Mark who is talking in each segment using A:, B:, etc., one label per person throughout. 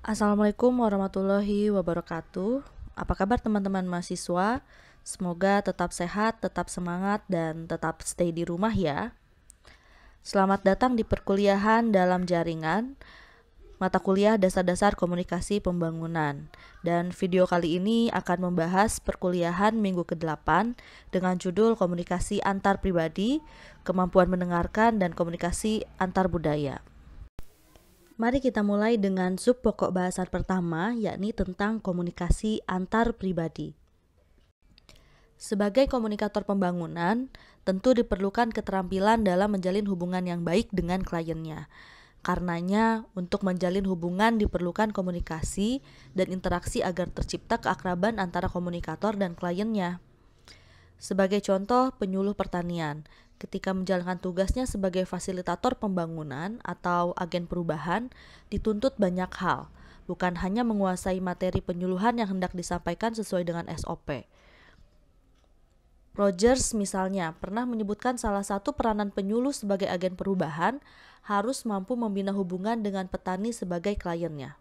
A: Assalamualaikum warahmatullahi wabarakatuh. Apa kabar teman-teman mahasiswa? Semoga tetap sehat, tetap semangat, dan tetap stay di rumah ya. Selamat datang di perkuliahan dalam jaringan, mata kuliah dasar-dasar komunikasi pembangunan. Dan video kali ini akan membahas perkuliahan minggu ke-8 dengan judul komunikasi antar pribadi, kemampuan mendengarkan, dan komunikasi antar budaya. Mari kita mulai dengan sub pokok bahasan pertama, yakni tentang komunikasi antar pribadi. Sebagai komunikator pembangunan, tentu diperlukan keterampilan dalam menjalin hubungan yang baik dengan kliennya. Karenanya, untuk menjalin hubungan diperlukan komunikasi dan interaksi agar tercipta keakraban antara komunikator dan kliennya. Sebagai contoh, penyuluh pertanian ketika menjalankan tugasnya sebagai fasilitator pembangunan atau agen perubahan dituntut banyak hal, bukan hanya menguasai materi penyuluhan yang hendak disampaikan sesuai dengan SOP. Rogers misalnya pernah menyebutkan salah satu peranan penyuluh sebagai agen perubahan harus mampu membina hubungan dengan petani sebagai kliennya.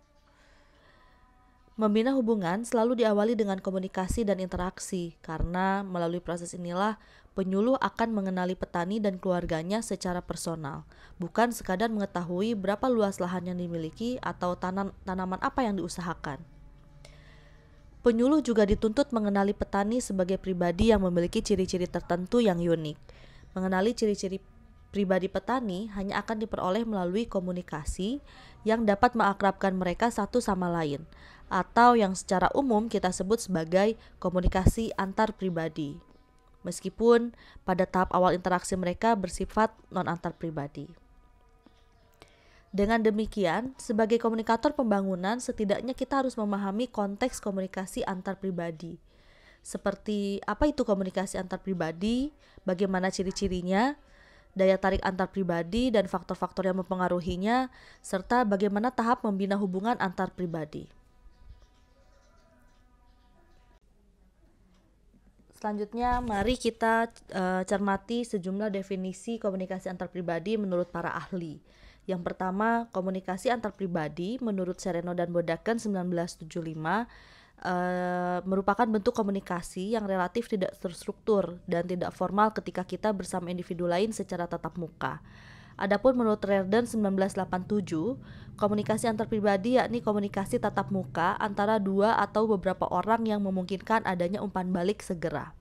A: Membina hubungan selalu diawali dengan komunikasi dan interaksi, karena melalui proses inilah penyuluh akan mengenali petani dan keluarganya secara personal, bukan sekadar mengetahui berapa luas lahan yang dimiliki atau tanaman apa yang diusahakan. Penyuluh juga dituntut mengenali petani sebagai pribadi yang memiliki ciri-ciri tertentu yang unik. Mengenali ciri-ciri pribadi petani hanya akan diperoleh melalui komunikasi yang dapat mengakrabkan mereka satu sama lain, atau yang secara umum kita sebut sebagai komunikasi antar pribadi, meskipun pada tahap awal interaksi mereka bersifat non-antar pribadi. Dengan demikian, sebagai komunikator pembangunan, setidaknya kita harus memahami konteks komunikasi antar pribadi. Seperti apa itu komunikasi antar pribadi, bagaimana ciri-cirinya, daya tarik antar pribadi dan faktor-faktor yang mempengaruhinya, serta bagaimana tahap membina hubungan antar pribadi. Selanjutnya, mari kita cermati sejumlah definisi komunikasi antar pribadi menurut para ahli. Yang pertama, komunikasi antar pribadi menurut Sereno dan Bodaken 1975 merupakan bentuk komunikasi yang relatif tidak terstruktur dan tidak formal ketika kita bersama individu lain secara tatap muka. Adapun menurut Reardon 1987, komunikasi antar pribadi yakni komunikasi tatap muka antara dua atau beberapa orang yang memungkinkan adanya umpan balik segera.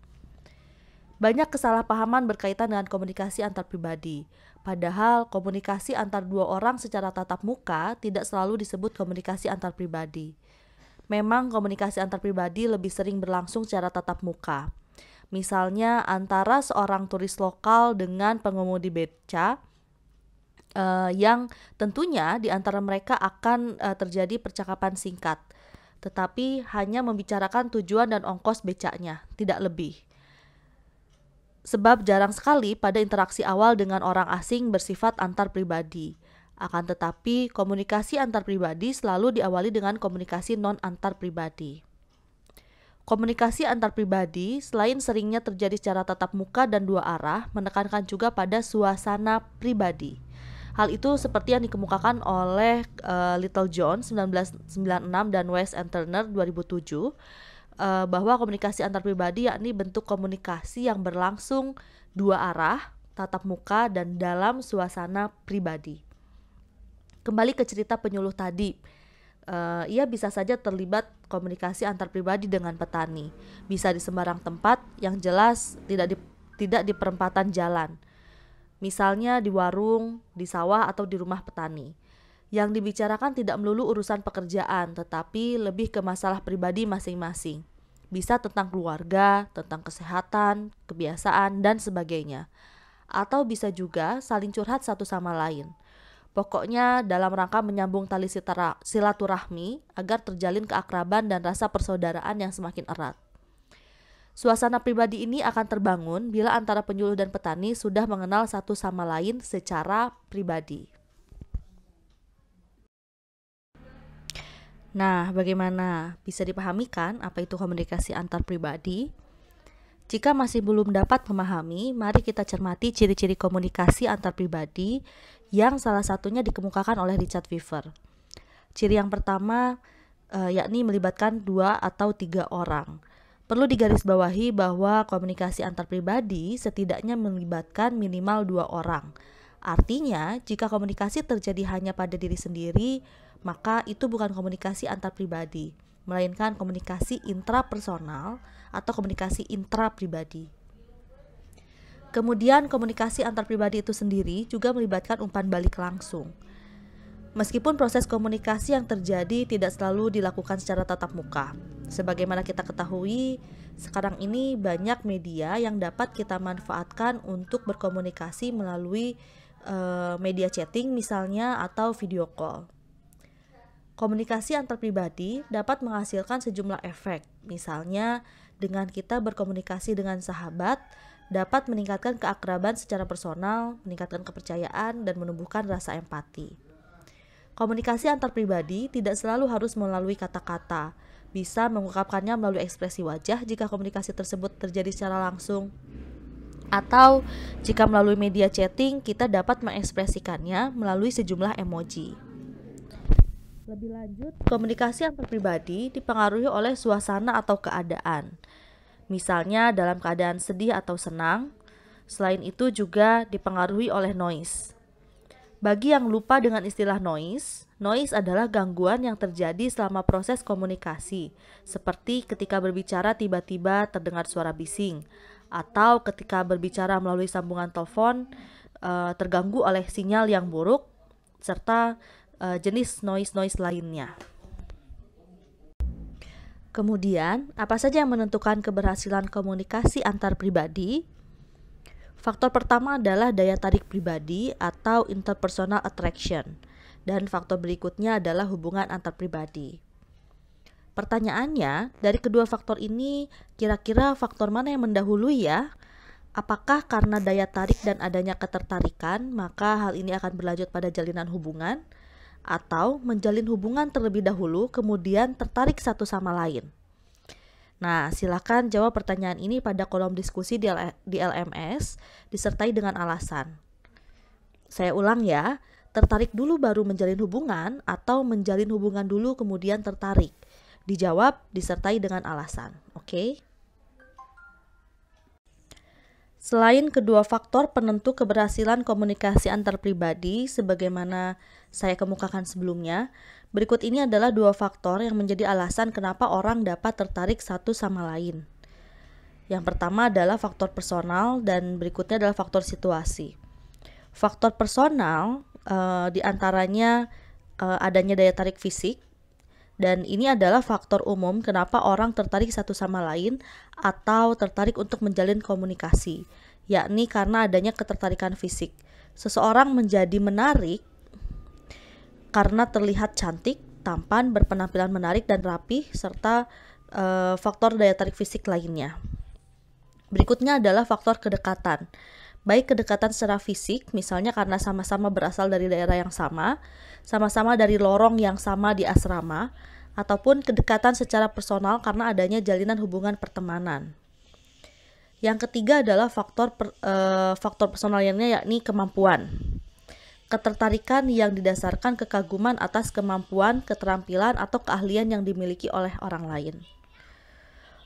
A: Banyak kesalahpahaman berkaitan dengan komunikasi antar pribadi. Padahal komunikasi antar dua orang secara tatap muka tidak selalu disebut komunikasi antar pribadi. Memang komunikasi antar pribadi lebih sering berlangsung secara tatap muka. Misalnya antara seorang turis lokal dengan pengemudi beca, yang tentunya di antara mereka akan terjadi percakapan singkat, tetapi hanya membicarakan tujuan dan ongkos becanya, tidak lebih. Sebab jarang sekali pada interaksi awal dengan orang asing bersifat antar pribadi. Akan tetapi, komunikasi antar pribadi selalu diawali dengan komunikasi non-antar pribadi. Komunikasi antar pribadi, selain seringnya terjadi secara tatap muka dan dua arah, menekankan juga pada suasana pribadi. Hal itu seperti yang dikemukakan oleh Littlejohn 1996 dan West and Turner 2007, bahwa komunikasi antar pribadi yakni bentuk komunikasi yang berlangsung dua arah, tatap muka, dan dalam suasana pribadi. Kembali ke cerita penyuluh tadi, ia bisa saja terlibat komunikasi antar pribadi dengan petani, bisa di sembarang tempat, yang jelas tidak di perempatan jalan. Misalnya di warung, di sawah, atau di rumah petani. Yang dibicarakan tidak melulu urusan pekerjaan, tetapi lebih ke masalah pribadi masing-masing. Bisa tentang keluarga, tentang kesehatan, kebiasaan, dan sebagainya. Atau bisa juga saling curhat satu sama lain. Pokoknya dalam rangka menyambung tali silaturahmi agar terjalin keakraban dan rasa persaudaraan yang semakin erat. Suasana pribadi ini akan terbangun bila antara penyuluh dan petani sudah mengenal satu sama lain secara pribadi. Nah, bagaimana? Bisa dipahami kan apa itu komunikasi antar pribadi? Jika masih belum dapat memahami, mari kita cermati ciri-ciri komunikasi antar pribadi yang salah satunya dikemukakan oleh Richard Weaver. Ciri yang pertama yakni melibatkan 2 atau 3 orang. Perlu digarisbawahi bahwa komunikasi antar pribadi setidaknya melibatkan minimal 2 orang. Artinya, jika komunikasi terjadi hanya pada diri sendiri, maka itu bukan komunikasi antar pribadi, melainkan komunikasi intrapersonal atau komunikasi intrapribadi. Kemudian komunikasi antar pribadi itu sendiri juga melibatkan umpan balik langsung. Meskipun proses komunikasi yang terjadi tidak selalu dilakukan secara tatap muka. Sebagaimana kita ketahui, sekarang ini banyak media yang dapat kita manfaatkan untuk berkomunikasi melalui media chatting misalnya atau video call. Komunikasi antar pribadi dapat menghasilkan sejumlah efek. Misalnya, dengan kita berkomunikasi dengan sahabat, dapat meningkatkan keakraban secara personal, meningkatkan kepercayaan, dan menumbuhkan rasa empati. Komunikasi antar pribadi tidak selalu harus melalui kata-kata, bisa mengungkapkannya melalui ekspresi wajah jika komunikasi tersebut terjadi secara langsung. Atau jika melalui media chatting, kita dapat mengekspresikannya melalui sejumlah emoji. Lebih lanjut, komunikasi antar pribadi dipengaruhi oleh suasana atau keadaan. Misalnya dalam keadaan sedih atau senang, selain itu juga dipengaruhi oleh noise. Bagi yang lupa dengan istilah noise adalah gangguan yang terjadi selama proses komunikasi, seperti ketika berbicara tiba-tiba terdengar suara bising, atau ketika berbicara melalui sambungan telepon terganggu oleh sinyal yang buruk, serta jenis noise lainnya. Kemudian, apa saja yang menentukan keberhasilan komunikasi antar pribadi? Faktor pertama adalah daya tarik pribadi atau interpersonal attraction, dan faktor berikutnya adalah hubungan antar pribadi. Pertanyaannya, dari kedua faktor ini, kira-kira faktor mana yang mendahului ya? Apakah karena daya tarik dan adanya ketertarikan, maka hal ini akan berlanjut pada jalinan hubungan? Atau menjalin hubungan terlebih dahulu, kemudian tertarik satu sama lain? Nah, silakan jawab pertanyaan ini pada kolom diskusi di LMS, disertai dengan alasan. Saya ulang ya, tertarik dulu baru menjalin hubungan atau menjalin hubungan dulu kemudian tertarik? Dijawab disertai dengan alasan, oke? Selain kedua faktor penentu keberhasilan komunikasi antar pribadi, sebagaimana saya kemukakan sebelumnya, berikut ini adalah dua faktor yang menjadi alasan kenapa orang dapat tertarik satu sama lain. Yang pertama adalah faktor personal dan berikutnya adalah faktor situasi. Faktor personal diantaranya adanya daya tarik fisik, dan ini adalah faktor umum kenapa orang tertarik satu sama lain atau tertarik untuk menjalin komunikasi, yakni karena adanya ketertarikan fisik. Seseorang menjadi menarik karena terlihat cantik, tampan, berpenampilan menarik dan rapi, serta faktor daya tarik fisik lainnya. Berikutnya adalah faktor kedekatan. Baik kedekatan secara fisik, misalnya karena sama-sama berasal dari daerah yang sama-sama dari lorong yang sama di asrama, ataupun kedekatan secara personal karena adanya jalinan hubungan pertemanan. Yang ketiga adalah faktor personal lainnya, yakni kemampuan. Ketertarikan yang didasarkan kekaguman atas kemampuan, keterampilan, atau keahlian yang dimiliki oleh orang lain.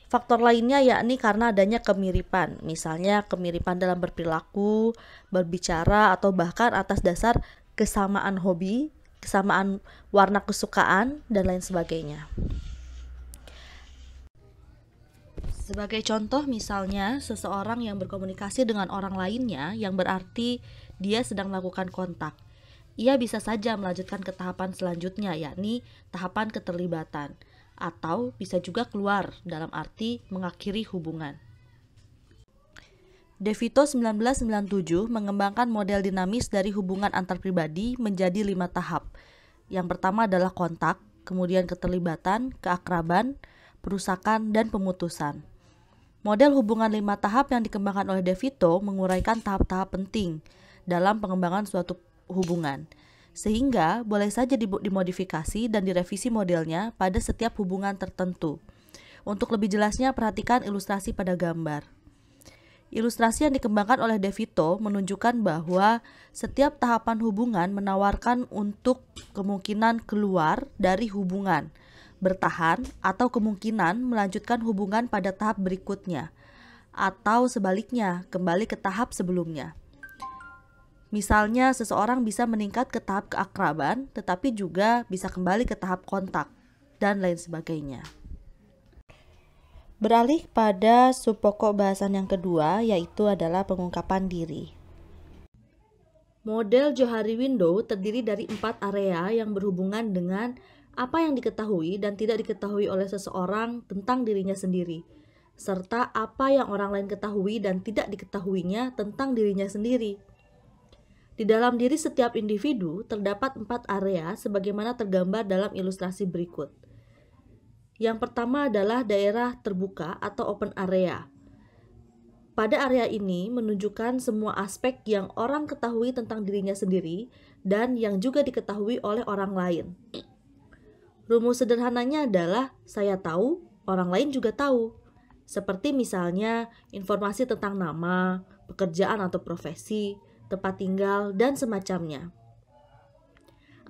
A: Faktor lainnya yakni karena adanya kemiripan, misalnya kemiripan dalam berperilaku, berbicara, atau bahkan atas dasar kesamaan hobi, kesamaan warna kesukaan, dan lain sebagainya. Sebagai contoh misalnya, seseorang yang berkomunikasi dengan orang lainnya yang berarti dia sedang melakukan kontak. Ia bisa saja melanjutkan ke tahapan selanjutnya, yakni tahapan keterlibatan. Atau bisa juga keluar dalam arti mengakhiri hubungan. DeVito 1997 mengembangkan model dinamis dari hubungan antar pribadi menjadi 5 tahap. Yang pertama adalah kontak, kemudian keterlibatan, keakraban, perusakan, dan pemutusan. Model hubungan 5 tahap yang dikembangkan oleh DeVito menguraikan tahap-tahap penting dalam pengembangan suatu hubungan, sehingga boleh saja dimodifikasi dan direvisi modelnya pada setiap hubungan tertentu. Untuk lebih jelasnya, perhatikan ilustrasi pada gambar. Ilustrasi yang dikembangkan oleh De Vito menunjukkan bahwa setiap tahapan hubungan menawarkan untuk kemungkinan keluar dari hubungan, bertahan, atau kemungkinan melanjutkan hubungan pada tahap berikutnya, atau sebaliknya, kembali ke tahap sebelumnya. Misalnya, seseorang bisa meningkat ke tahap keakraban, tetapi juga bisa kembali ke tahap kontak, dan lain sebagainya. Beralih pada subpokok bahasan yang kedua, yaitu adalah pengungkapan diri. Model Johari Window terdiri dari 4 area yang berhubungan dengan apa yang diketahui dan tidak diketahui oleh seseorang tentang dirinya sendiri, serta apa yang orang lain ketahui dan tidak diketahuinya tentang dirinya sendiri. Di dalam diri setiap individu terdapat 4 area sebagaimana tergambar dalam ilustrasi berikut. Yang pertama adalah daerah terbuka atau open area. Pada area ini menunjukkan semua aspek yang orang ketahui tentang dirinya sendiri dan yang juga diketahui oleh orang lain. Rumus sederhananya adalah saya tahu, orang lain juga tahu. Seperti misalnya informasi tentang nama, pekerjaan atau profesi, tempat tinggal, dan semacamnya.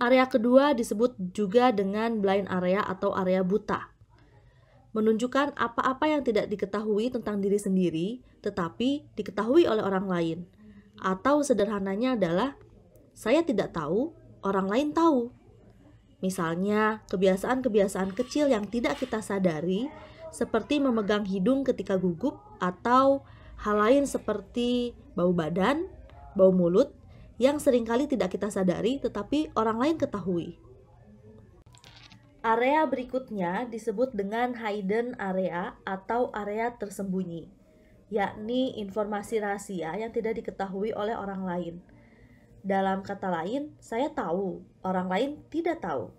A: Area kedua disebut juga dengan blind area atau area buta. Menunjukkan apa-apa yang tidak diketahui tentang diri sendiri, tetapi diketahui oleh orang lain. Atau sederhananya adalah, saya tidak tahu, orang lain tahu. Misalnya, kebiasaan-kebiasaan kecil yang tidak kita sadari, seperti memegang hidung ketika gugup, atau hal lain seperti bau badan, bau mulut, yang seringkali tidak kita sadari, tetapi orang lain ketahui. Area berikutnya disebut dengan hidden area atau area tersembunyi, yakni informasi rahasia yang tidak diketahui oleh orang lain. Dalam kata lain, saya tahu, orang lain tidak tahu.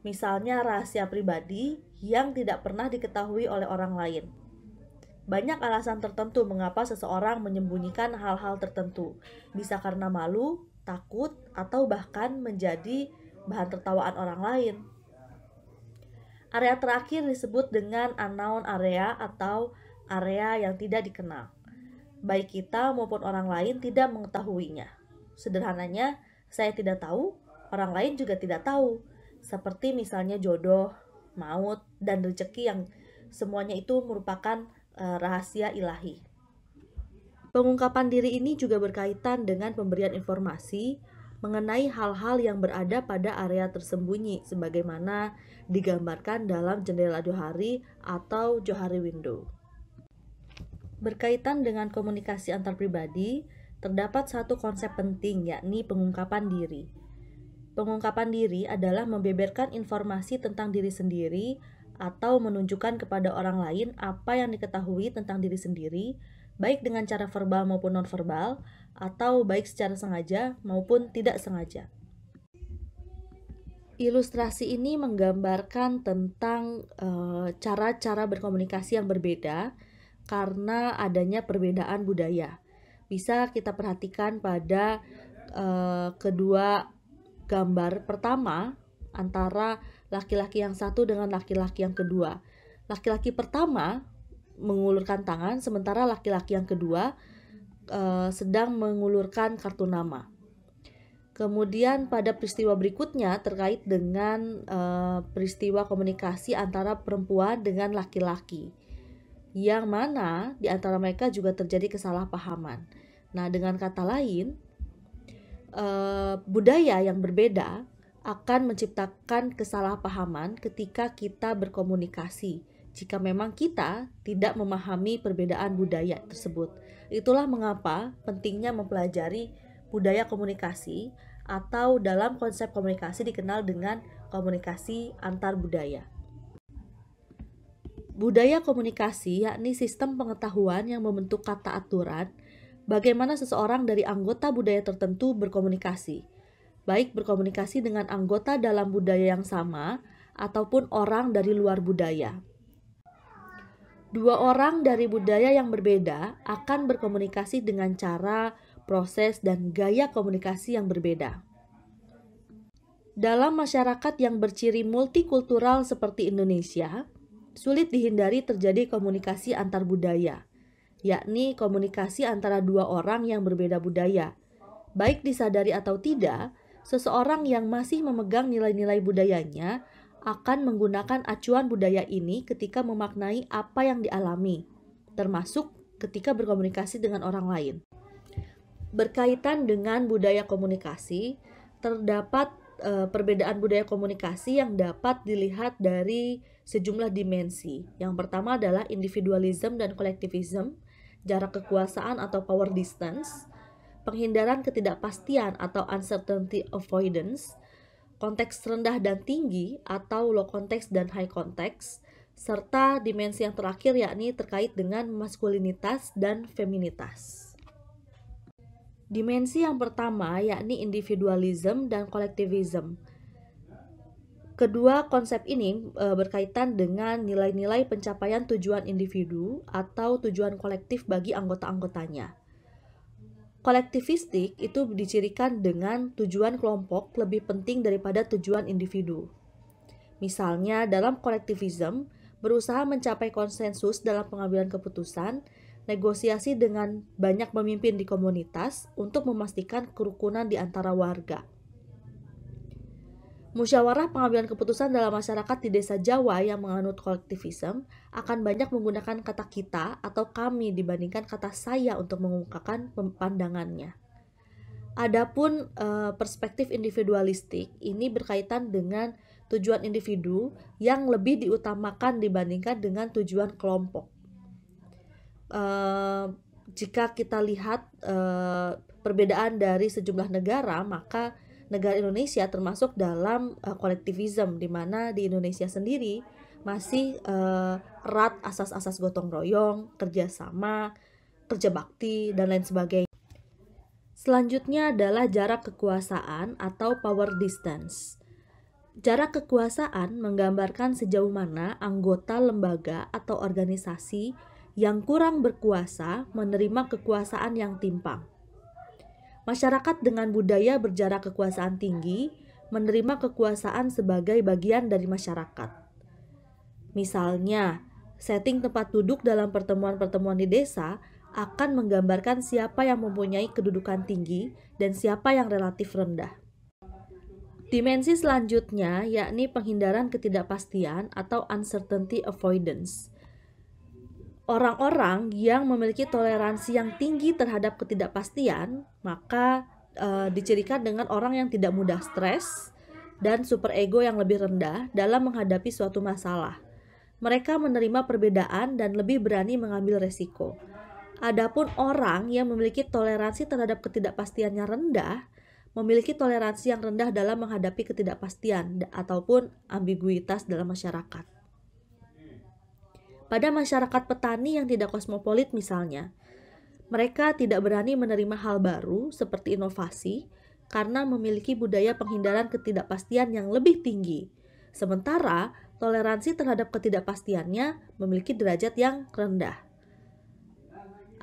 A: Misalnya rahasia pribadi yang tidak pernah diketahui oleh orang lain. Banyak alasan tertentu mengapa seseorang menyembunyikan hal-hal tertentu, bisa karena malu, takut, atau bahkan menjadi bahan tertawaan orang lain. Area terakhir disebut dengan unknown area atau area yang tidak dikenal. Baik kita maupun orang lain tidak mengetahuinya. Sederhananya, saya tidak tahu, orang lain juga tidak tahu. Seperti misalnya jodoh, maut, dan rezeki yang semuanya itu merupakan rahasia ilahi. Pengungkapan diri ini juga berkaitan dengan pemberian informasi mengenai hal-hal yang berada pada area tersembunyi sebagaimana digambarkan dalam jendela Johari atau Johari Window. Berkaitan dengan komunikasi antar pribadi, terdapat satu konsep penting yakni pengungkapan diri. Pengungkapan diri adalah membeberkan informasi tentang diri sendiri atau menunjukkan kepada orang lain apa yang diketahui tentang diri sendiri, baik dengan cara verbal maupun nonverbal, atau baik secara sengaja maupun tidak sengaja. Ilustrasi ini menggambarkan tentang cara-cara berkomunikasi yang berbeda karena adanya perbedaan budaya. Bisa kita perhatikan pada kedua gambar pertama antara laki-laki yang satu dengan laki-laki yang kedua. Laki-laki pertama mengulurkan tangan, sementara laki-laki yang kedua sedang mengulurkan kartu nama. Kemudian pada peristiwa berikutnya terkait dengan peristiwa komunikasi antara perempuan dengan laki-laki, yang mana di antara mereka juga terjadi kesalahpahaman. Nah, dengan kata lain, budaya yang berbeda akan menciptakan kesalahpahaman ketika kita berkomunikasi, jika memang kita tidak memahami perbedaan budaya tersebut. Itulah mengapa pentingnya mempelajari budaya komunikasi atau dalam konsep komunikasi dikenal dengan komunikasi antar budaya. Budaya komunikasi yakni sistem pengetahuan yang membentuk kata aturan bagaimana seseorang dari anggota budaya tertentu berkomunikasi, baik berkomunikasi dengan anggota dalam budaya yang sama ataupun orang dari luar budaya. Dua orang dari budaya yang berbeda akan berkomunikasi dengan cara, proses, dan gaya komunikasi yang berbeda. Dalam masyarakat yang berciri multikultural seperti Indonesia, sulit dihindari terjadi komunikasi antar budaya, yakni komunikasi antara dua orang yang berbeda budaya. Baik disadari atau tidak, seseorang yang masih memegang nilai-nilai budayanya akan menggunakan acuan budaya ini ketika memaknai apa yang dialami, termasuk ketika berkomunikasi dengan orang lain. Berkaitan dengan budaya komunikasi, terdapat perbedaan budaya komunikasi yang dapat dilihat dari sejumlah dimensi. Yang pertama adalah individualism dan kolektivism, jarak kekuasaan atau power distance, penghindaran ketidakpastian atau uncertainty avoidance, konteks rendah dan tinggi atau low context dan high context, serta dimensi yang terakhir yakni terkait dengan maskulinitas dan feminitas. Dimensi yang pertama yakni individualism dan kolektivism. Kedua konsep ini berkaitan dengan nilai-nilai pencapaian tujuan individu atau tujuan kolektif bagi anggota-anggotanya. Kolektivistik itu dicirikan dengan tujuan kelompok lebih penting daripada tujuan individu. Misalnya dalam kolektivism, berusaha mencapai konsensus dalam pengambilan keputusan, negosiasi dengan banyak pemimpin di komunitas untuk memastikan kerukunan di antara warga. Musyawarah pengambilan keputusan dalam masyarakat di desa Jawa yang menganut kolektivism akan banyak menggunakan kata kita atau kami dibandingkan kata saya untuk mengungkapkan pandangannya. Adapun perspektif individualistik ini berkaitan dengan tujuan individu yang lebih diutamakan dibandingkan dengan tujuan kelompok. Jika kita lihat perbedaan dari sejumlah negara, maka negara Indonesia termasuk dalam kolektivism, di mana di Indonesia sendiri masih erat asas-asas gotong royong, kerjasama, kerja bakti, dan lain sebagainya. Selanjutnya adalah jarak kekuasaan atau power distance. Jarak kekuasaan menggambarkan sejauh mana anggota lembaga atau organisasi yang kurang berkuasa menerima kekuasaan yang timpang. Masyarakat dengan budaya berjarak kekuasaan tinggi menerima kekuasaan sebagai bagian dari masyarakat. Misalnya, setting tempat duduk dalam pertemuan-pertemuan di desa akan menggambarkan siapa yang mempunyai kedudukan tinggi dan siapa yang relatif rendah. Dimensi selanjutnya yakni penghindaran ketidakpastian atau uncertainty avoidance. Orang-orang yang memiliki toleransi yang tinggi terhadap ketidakpastian, maka dicirikan dengan orang yang tidak mudah stres dan superego yang lebih rendah dalam menghadapi suatu masalah. Mereka menerima perbedaan dan lebih berani mengambil resiko. Adapun orang yang memiliki toleransi terhadap ketidakpastiannya rendah, memiliki toleransi yang rendah dalam menghadapi ketidakpastian ataupun ambiguitas dalam masyarakat. Pada masyarakat petani yang tidak kosmopolit misalnya, mereka tidak berani menerima hal baru seperti inovasi karena memiliki budaya penghindaran ketidakpastian yang lebih tinggi. Sementara toleransi terhadap ketidakpastiannya memiliki derajat yang rendah.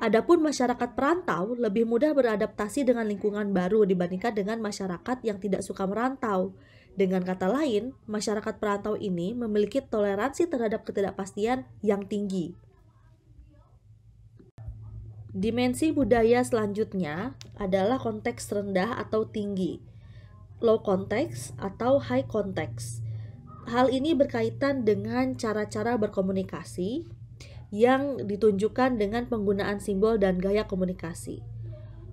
A: Adapun masyarakat perantau lebih mudah beradaptasi dengan lingkungan baru dibandingkan dengan masyarakat yang tidak suka merantau. Dengan kata lain, masyarakat perantau ini memiliki toleransi terhadap ketidakpastian yang tinggi. Dimensi budaya selanjutnya adalah konteks rendah atau tinggi, low context atau high context. Hal ini berkaitan dengan cara-cara berkomunikasi yang ditunjukkan dengan penggunaan simbol dan gaya komunikasi.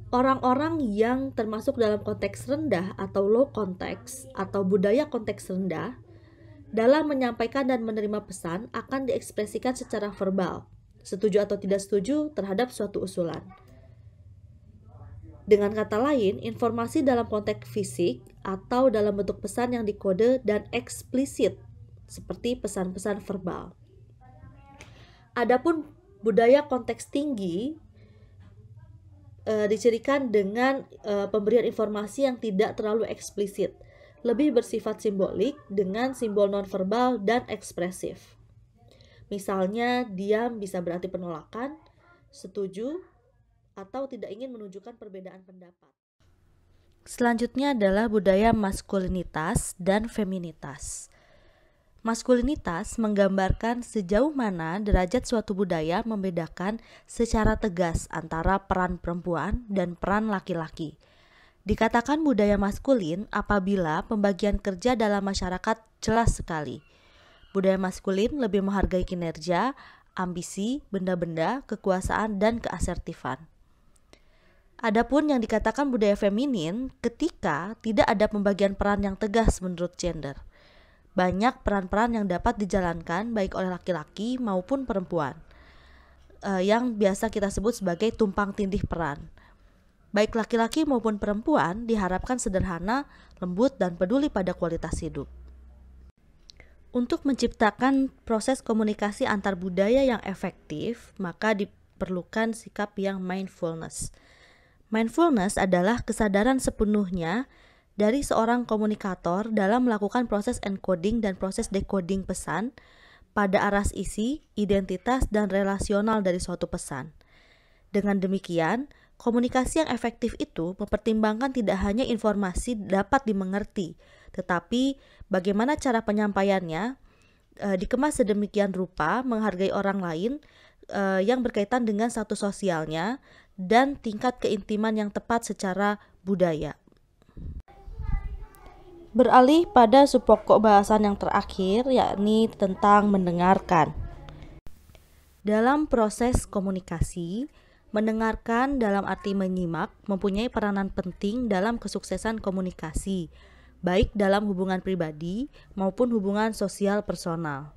A: Orang-orang yang termasuk dalam konteks rendah atau low context atau budaya konteks rendah dalam menyampaikan dan menerima pesan akan diekspresikan secara verbal, setuju atau tidak setuju terhadap suatu usulan. Dengan kata lain, informasi dalam konteks fisik atau dalam bentuk pesan yang dikode dan eksplisit seperti pesan-pesan verbal. Adapun budaya konteks tinggi dicirikan dengan pemberian informasi yang tidak terlalu eksplisit, lebih bersifat simbolik dengan simbol nonverbal dan ekspresif. Misalnya, diam bisa berarti penolakan, setuju, atau tidak ingin menunjukkan perbedaan pendapat. Selanjutnya adalah budaya maskulinitas dan feminitas. Maskulinitas menggambarkan sejauh mana derajat suatu budaya membedakan secara tegas antara peran perempuan dan peran laki-laki. Dikatakan budaya maskulin apabila pembagian kerja dalam masyarakat jelas sekali. Budaya maskulin lebih menghargai kinerja, ambisi, benda-benda, kekuasaan, dan keasertifan. Adapun yang dikatakan budaya feminin ketika tidak ada pembagian peran yang tegas menurut gender. Banyak peran-peran yang dapat dijalankan baik oleh laki-laki maupun perempuan, yang biasa kita sebut sebagai tumpang tindih peran. Baik laki-laki maupun perempuan diharapkan sederhana, lembut, dan peduli pada kualitas hidup. Untuk menciptakan proses komunikasi antar budaya yang efektif, maka diperlukan sikap yang mindfulness. Mindfulness adalah kesadaran sepenuhnya dari seorang komunikator dalam melakukan proses encoding dan proses decoding pesan pada aras isi, identitas, dan relasional dari suatu pesan. Dengan demikian, komunikasi yang efektif itu mempertimbangkan tidak hanya informasi dapat dimengerti, tetapi bagaimana cara penyampaiannya dikemas sedemikian rupa menghargai orang lain yang berkaitan dengan status sosialnya dan tingkat keintiman yang tepat secara budaya. Beralih pada subpokok bahasan yang terakhir, yakni tentang mendengarkan. Dalam proses komunikasi, mendengarkan dalam arti menyimak mempunyai peranan penting dalam kesuksesan komunikasi, baik dalam hubungan pribadi maupun hubungan sosial personal.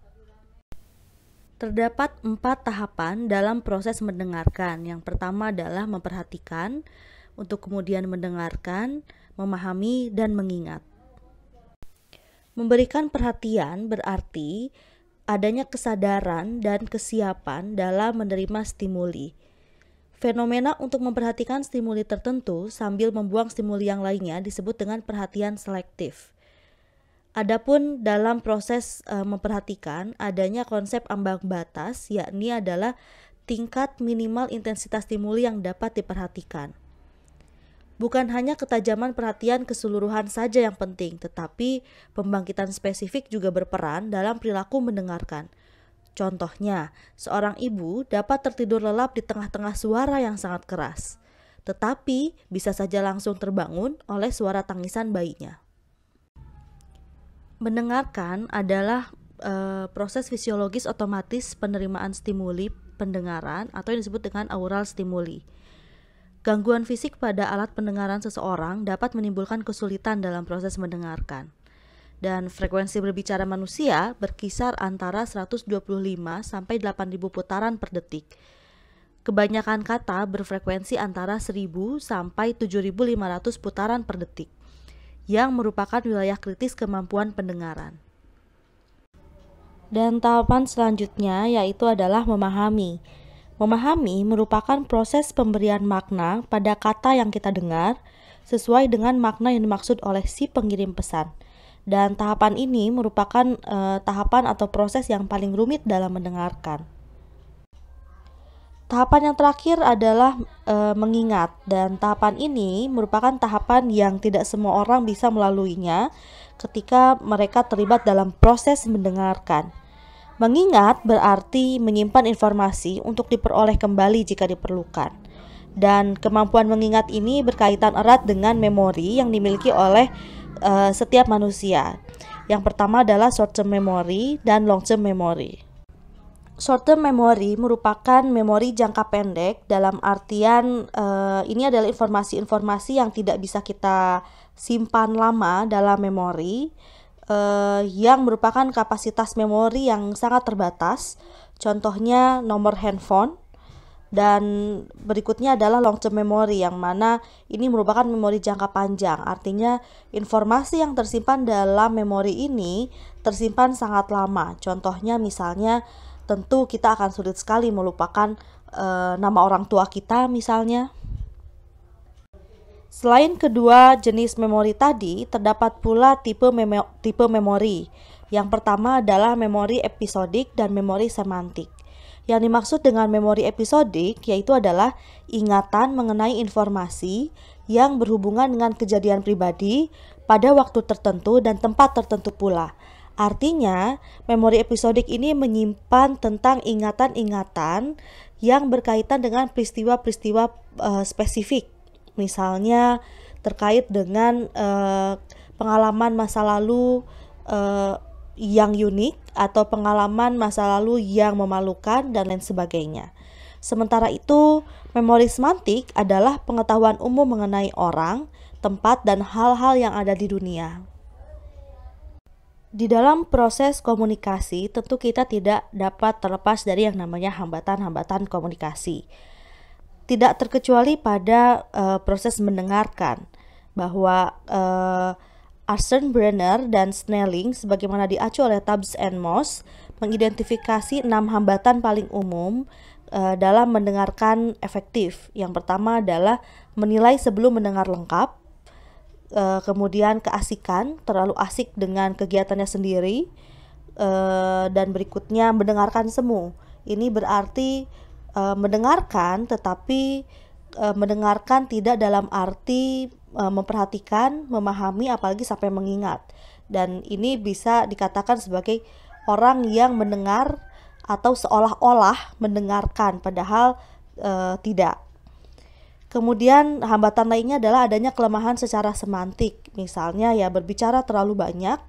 A: Terdapat 4 tahapan dalam proses mendengarkan. Yang pertama adalah memperhatikan, untuk kemudian mendengarkan, memahami, dan mengingat. Memberikan perhatian berarti adanya kesadaran dan kesiapan dalam menerima stimuli. Fenomena untuk memperhatikan stimuli tertentu sambil membuang stimuli yang lainnya disebut dengan perhatian selektif. Adapun dalam proses memperhatikan adanya konsep ambang batas, yakni adalah tingkat minimal intensitas stimuli yang dapat diperhatikan. Bukan hanya ketajaman perhatian keseluruhan saja yang penting, tetapi pembangkitan spesifik juga berperan dalam perilaku mendengarkan. Contohnya, seorang ibu dapat tertidur lelap di tengah-tengah suara yang sangat keras, tetapi bisa saja langsung terbangun oleh suara tangisan bayinya. Mendengarkan adalah proses fisiologis otomatis penerimaan stimuli pendengaran atau yang disebut dengan aural stimuli. Gangguan fisik pada alat pendengaran seseorang dapat menimbulkan kesulitan dalam proses mendengarkan. Dan frekuensi berbicara manusia berkisar antara 125 sampai 8.000 putaran per detik. Kebanyakan kata berfrekuensi antara 1.000 sampai 7.500 putaran per detik, yang merupakan wilayah kritis kemampuan pendengaran. Dan tahapan selanjutnya yaitu adalah memahami. Memahami merupakan proses pemberian makna pada kata yang kita dengar sesuai dengan makna yang dimaksud oleh si pengirim pesan. Dan tahapan ini merupakan tahapan atau proses yang paling rumit dalam mendengarkan. Tahapan yang terakhir adalah mengingat, dan tahapan ini merupakan tahapan yang tidak semua orang bisa melaluinya ketika mereka terlibat dalam proses mendengarkan. Mengingat berarti menyimpan informasi untuk diperoleh kembali jika diperlukan. Dan kemampuan mengingat ini berkaitan erat dengan memori yang dimiliki oleh setiap manusia. Yang pertama adalah short term memory dan long term memory. Short term memory merupakan memori jangka pendek, dalam artian ini adalah informasi-informasi yang tidak bisa kita simpan lama dalam memori, yang merupakan kapasitas memori yang sangat terbatas. Contohnya nomor handphone. Dan berikutnya adalah long term memory, yang mana ini merupakan memori jangka panjang. Artinya informasi yang tersimpan dalam memori ini tersimpan sangat lama. Contohnya misalnya, tentu kita akan sulit sekali melupakan nama orang tua kita misalnya. Selain kedua jenis memori tadi, terdapat pula tipe memori. Yang pertama adalah memori episodik dan memori semantik. Yang dimaksud dengan memori episodik yaitu adalah ingatan mengenai informasi yang berhubungan dengan kejadian pribadi pada waktu tertentu dan tempat tertentu pula. Artinya, memori episodik ini menyimpan tentang ingatan-ingatan yang berkaitan dengan peristiwa-peristiwa spesifik. Misalnya terkait dengan pengalaman masa lalu yang unik atau pengalaman masa lalu yang memalukan dan lain sebagainya. Sementara itu, memori semantik adalah pengetahuan umum mengenai orang, tempat, dan hal-hal yang ada di dunia. Di dalam proses komunikasi, tentu kita tidak dapat terlepas dari yang namanya hambatan-hambatan komunikasi. Tidak terkecuali pada proses mendengarkan, bahwa Arsene Brenner dan Snelling, sebagaimana diacu oleh Tubbs and Moss, mengidentifikasi 6 hambatan paling umum dalam mendengarkan efektif. Yang pertama adalah menilai sebelum mendengar lengkap, kemudian keasikan, terlalu asik dengan kegiatannya sendiri, dan berikutnya mendengarkan semu. Ini berarti mendengarkan, tetapi mendengarkan tidak dalam arti memperhatikan, memahami, apalagi sampai mengingat. Dan ini bisa dikatakan sebagai orang yang mendengar atau seolah-olah mendengarkan, padahal tidak. Kemudian hambatan lainnya adalah adanya kelemahan secara semantik. Misalnya ya berbicara terlalu banyak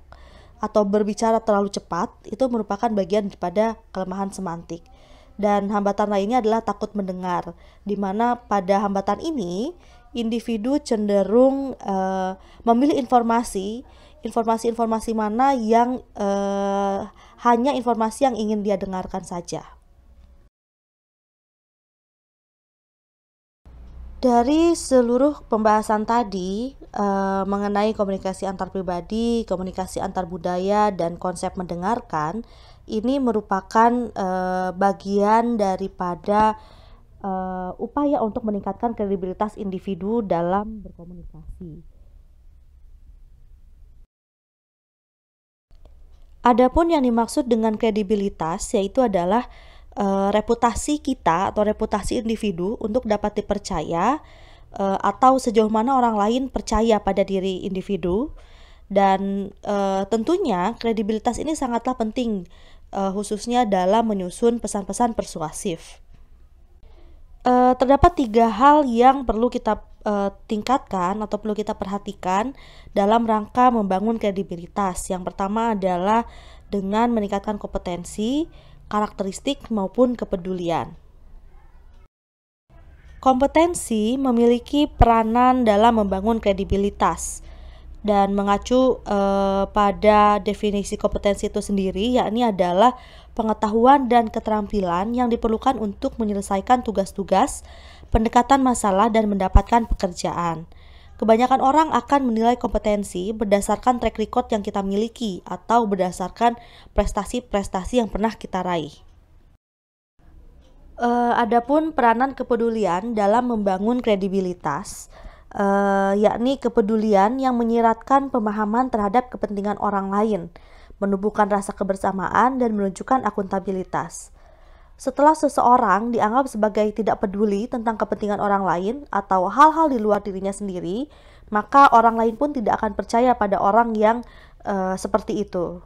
A: atau berbicara terlalu cepat, itu merupakan bagian daripada kelemahan semantik. Dan hambatan lainnya adalah takut mendengar, di mana pada hambatan ini individu cenderung memilih informasi mana yang hanya informasi yang ingin dia dengarkan saja. Dari seluruh pembahasan tadi mengenai komunikasi antar pribadi, komunikasi antar budaya, dan konsep mendengarkan, ini merupakan bagian daripada upaya untuk meningkatkan kredibilitas individu dalam berkomunikasi. Adapun yang dimaksud dengan kredibilitas yaitu adalah reputasi kita atau reputasi individu untuk dapat dipercaya, atau sejauh mana orang lain percaya pada diri individu. Dan tentunya kredibilitas ini sangatlah penting, khususnya dalam menyusun pesan-pesan persuasif. Terdapat 3 hal yang perlu kita tingkatkan atau perlu kita perhatikan dalam rangka membangun kredibilitas. Yang pertama adalah dengan meningkatkan kompetensi, karakteristik maupun kepedulian. Kompetensi memiliki peranan dalam membangun kredibilitas dan mengacu pada definisi kompetensi itu sendiri, yakni adalah pengetahuan dan keterampilan yang diperlukan untuk menyelesaikan tugas-tugas, pendekatan masalah, dan mendapatkan pekerjaan. Kebanyakan orang akan menilai kompetensi berdasarkan track record yang kita miliki atau berdasarkan prestasi-prestasi yang pernah kita raih. Adapun peranan kepedulian dalam membangun kredibilitas, yakni kepedulian yang menyiratkan pemahaman terhadap kepentingan orang lain, menumbuhkan rasa kebersamaan, dan menunjukkan akuntabilitas. Setelah seseorang dianggap sebagai tidak peduli tentang kepentingan orang lain atau hal-hal di luar dirinya sendiri, maka orang lain pun tidak akan percaya pada orang yang seperti itu.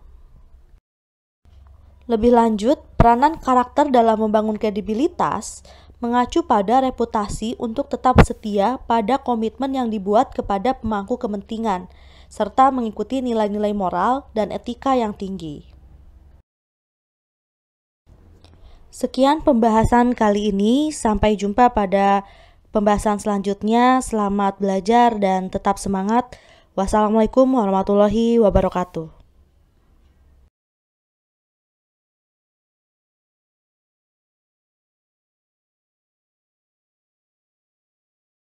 A: Lebih lanjut, peranan karakter dalam membangun kredibilitas mengacu pada reputasi untuk tetap setia pada komitmen yang dibuat kepada pemangku kepentingan, serta mengikuti nilai-nilai moral dan etika yang tinggi. Sekian pembahasan kali ini, sampai jumpa pada pembahasan selanjutnya. Selamat belajar dan tetap semangat. Wassalamualaikum warahmatullahi wabarakatuh.